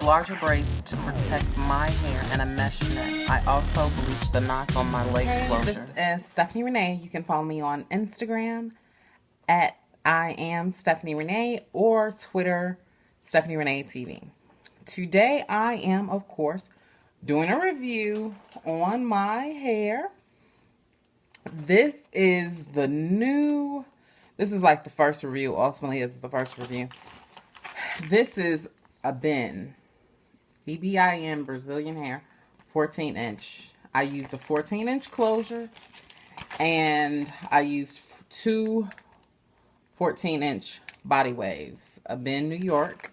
larger braids to protect my hair and a mesh net. I also bleach the knots on my lace closure. This is Stephanie Renee. You can follow me on Instagram at I am Stephanie Renee or Twitter Stephanie Renee TV. Today I am, of course, doing a review on my hair. This is like the first review. Ultimately, it's the first review. This is Ebin, EBIN Brazilian hair, 14 inch. I used a 14-inch closure, and I used two 14-inch body waves. Ebin, New York.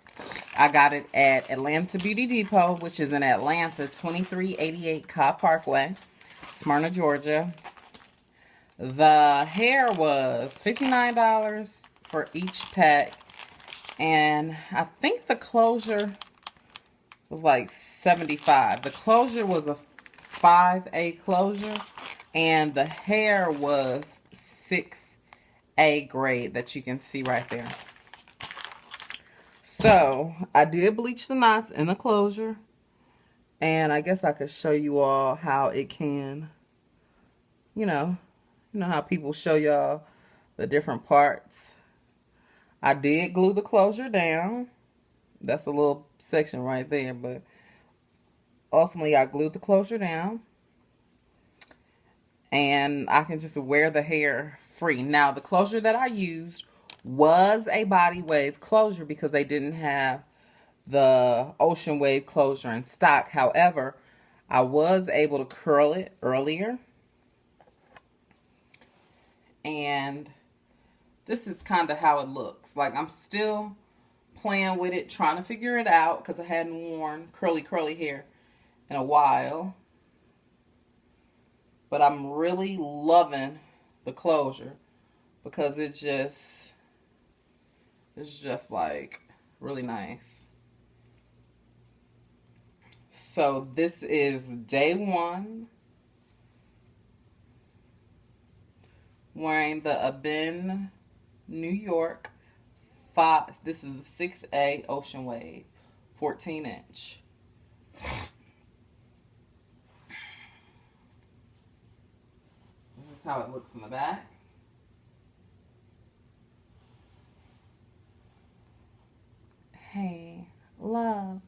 I got it at Atlanta Beauty Depot, which is in Atlanta, 2388 Cobb Parkway, Smyrna, Georgia. The hair was $59 for each pack, and I think the closure was like $75. The closure was a 5A closure, and the hair was 6A grade that you can see right there. So I did bleach the knots in the closure, and I guess I could show you all how it can, you know how people show y'all the different parts. I did glue the closure down. That's a little section right there, but ultimately I glued the closure down, and I can just wear the hair free. Now, the closure that I used was a body wave closure because they didn't have the ocean wave closure in stock. However, I was able to curl it earlier, and this is kind of how it looks. Like, I'm still playing with it, trying to figure it out because I hadn't worn curly hair in a while. But I'm really loving the closure because it's just like really nice. So this is day one, wearing the Ebin, New York 5. This is the 6A Ocean Wave, 14 inch. This is how it looks in the back. Hey, love.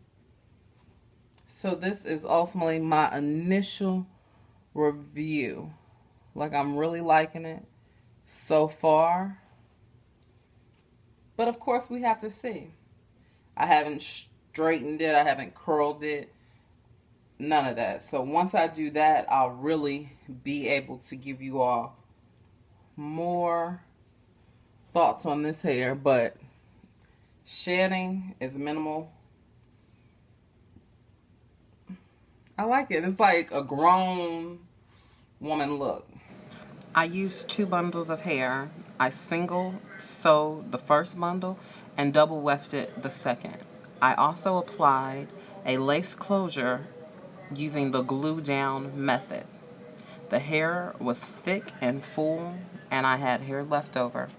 So this is ultimately my initial review. Like, I'm really liking it so far. But of course, we have to see. I haven't straightened it. I haven't curled it. None of that. So once I do that, I'll really be able to give you all more thoughts on this hair. But shedding is minimal. I like it. It's like a grown woman look. I used 2 bundles of hair. I single sewed the first bundle and double wefted the second. I also applied a lace closure using the glue down method. The hair was thick and full, and I had hair left over.